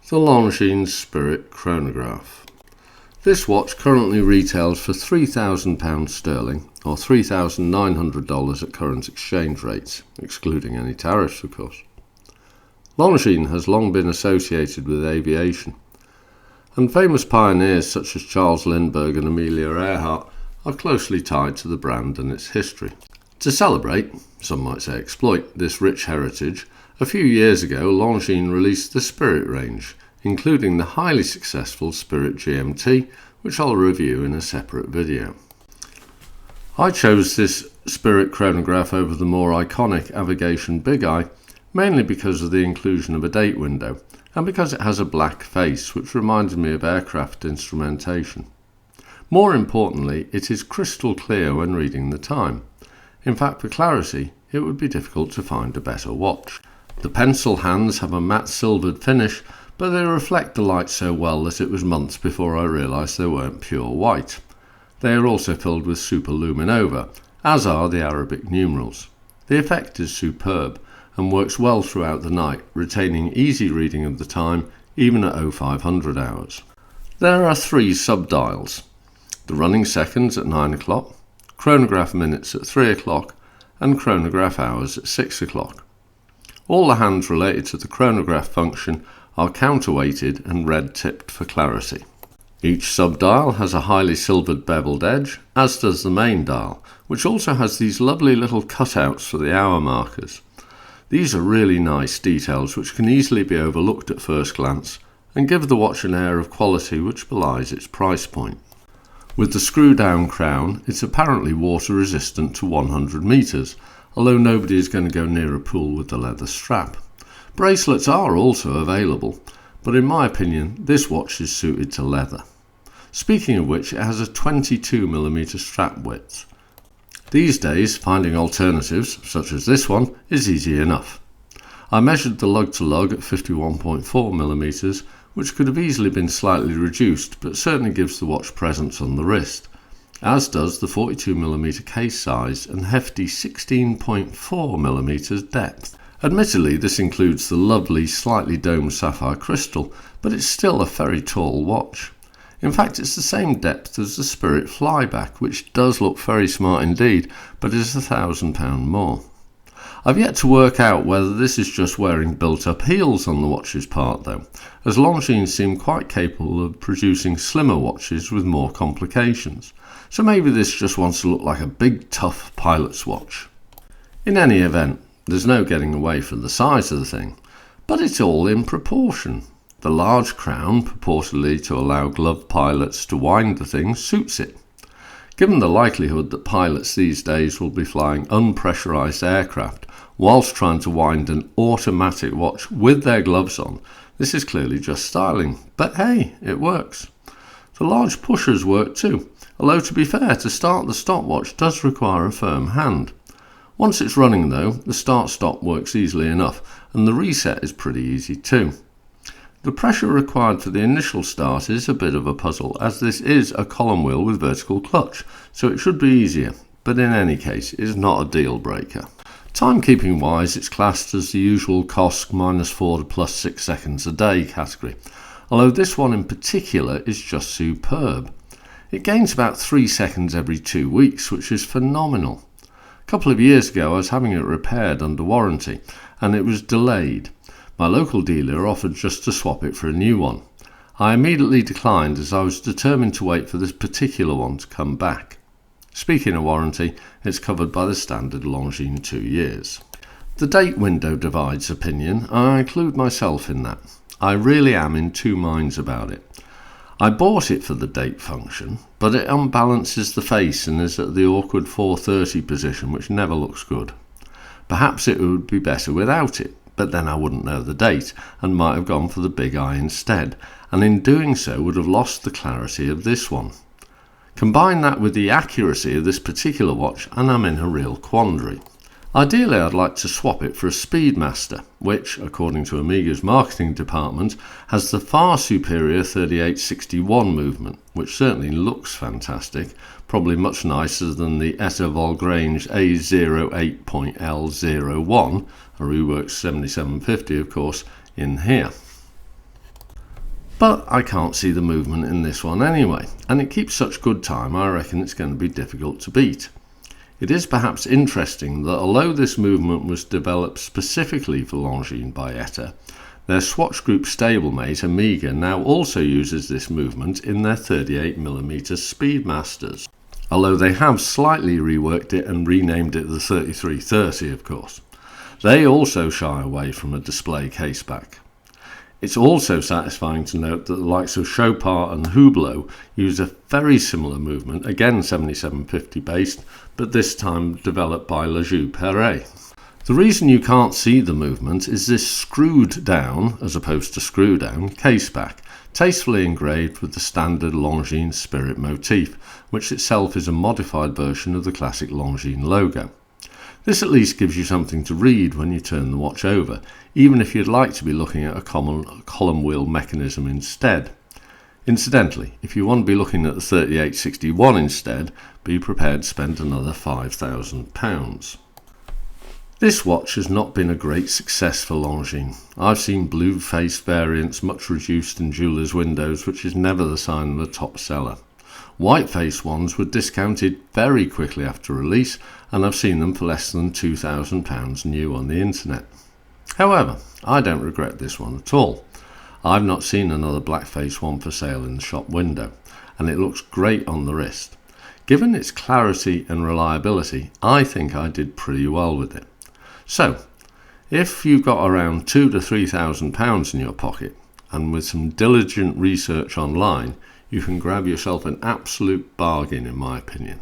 The Longines Spirit Chronograph. This watch currently retails for £3,000 sterling or $3,900 at current exchange rates, excluding any tariffs of course. Longines has long been associated with aviation, and famous pioneers such as Charles Lindbergh and Amelia Earhart are closely tied to the brand and its history. To celebrate, some might say exploit, this rich heritage, a few years ago Longines released the Spirit range, including the highly successful Spirit GMT, which I'll review in a separate video. I chose this Spirit Chronograph over the more iconic Avigation Big Eye, mainly because of the inclusion of a date window, and because it has a black face which reminds me of aircraft instrumentation. More importantly, it is crystal clear when reading the time. In fact, for clarity, it would be difficult to find a better watch. The pencil hands have a matte silvered finish, but they reflect the light so well that it was months before I realised they weren't pure white. They are also filled with superluminova, as are the Arabic numerals. The effect is superb and works well throughout the night, retaining easy reading of the time even at 0500 hours. There are 3 subdials: the running seconds at 9 o'clock, chronograph minutes at 3 o'clock, and chronograph hours at 6 o'clock. All the hands related to the chronograph function are counterweighted and red-tipped for clarity. Each subdial has a highly silvered beveled edge, as does the main dial, which also has these lovely little cutouts for the hour markers. These are really nice details which can easily be overlooked at first glance and give the watch an air of quality which belies its price point. With the screw-down crown, it's apparently water resistant to 100 metres, although nobody is going to go near a pool with the leather strap. Bracelets are also available, but in my opinion this watch is suited to leather. Speaking of which, it has a 22mm strap width. These days, finding alternatives, such as this one, is easy enough. I measured the lug-to-lug at 51.4mm, which could have easily been slightly reduced, but certainly gives the watch presence on the wrist, as does the 42mm case size and hefty 16.4mm depth. Admittedly, this includes the lovely, slightly domed sapphire crystal, but it's still a very tall watch. In fact, it's the same depth as the Spirit Flyback, which does look very smart indeed, but is £1,000 more. I've yet to work out whether this is just wearing built-up heels on the watch's part though, as Longines seem quite capable of producing slimmer watches with more complications, so maybe this just wants to look like a big tough pilot's watch. In any event, there's no getting away from the size of the thing, but it's all in proportion. The large crown, purportedly to allow gloved pilots to wind the thing, suits it. Given the likelihood that pilots these days will be flying unpressurised aircraft whilst trying to wind an automatic watch with their gloves on, this is clearly just styling, but hey, it works. The large pushers work too, although to be fair, to start the stopwatch does require a firm hand. Once it's running though, the start-stop works easily enough, and the reset is pretty easy too. The pressure required for the initial start is a bit of a puzzle, as this is a column wheel with vertical clutch, so it should be easier, but in any case it is not a deal breaker. Timekeeping wise, it's classed as the usual COSC -4 to +6 seconds a day category, although this one in particular is just superb. It gains about 3 seconds every 2 weeks, which is phenomenal. A couple of years ago I was having it repaired under warranty, and it was delayed. My local dealer offered just to swap it for a new one. I immediately declined as I was determined to wait for this particular one to come back. Speaking of warranty, it's covered by the standard Longines 2 years. The date window divides opinion, and I include myself in that. I really am in 2 minds about it. I bought it for the date function, but it unbalances the face and is at the awkward 4:30 position, which never looks good. Perhaps it would be better without it, but then I wouldn't know the date and might have gone for the Big Eye instead, and in doing so would have lost the clarity of this one. Combine that with the accuracy of this particular watch and I'm in a real quandary. Ideally, I'd like to swap it for a Speedmaster, which, according to Omega's marketing department, has the far superior 3861 movement, which certainly looks fantastic, probably much nicer than the Etta Volgrange A08.L01, a reworked 7750 of course, in here. But I can't see the movement in this one anyway, and it keeps such good time I reckon it's going to be difficult to beat. It is perhaps interesting that although this movement was developed specifically for Longines by ETA, their Swatch Group stablemate Amiga now also uses this movement in their 38mm Speedmasters, although they have slightly reworked it and renamed it the 3330 of course. They also shy away from a display caseback. It's also satisfying to note that the likes of Chopard and Hublot use a very similar movement, again 7750 based, but this time developed by Lejeune-Perret. The reason you can't see the movement is this screwed down, as opposed to screw down, caseback, tastefully engraved with the standard Longines Spirit motif, which itself is a modified version of the classic Longines logo. This at least gives you something to read when you turn the watch over, even if you'd like to be looking at a column wheel mechanism instead. Incidentally, if you want to be looking at the 3861 instead, be prepared to spend another £5,000. This watch has not been a great success for Longines. I've seen blue-faced variants much reduced in jewellers' windows, which is never the sign of a top seller. White-faced ones were discounted very quickly after release, and I've seen them for less than £2,000 new on the internet. However, I don't regret this one at all. I've not seen another black-faced one for sale in the shop window, and it looks great on the wrist. Given its clarity and reliability, I think I did pretty well with it. So, if you've got around £2,000 to £3,000 in your pocket, and with some diligent research online, you can grab yourself an absolute bargain in my opinion.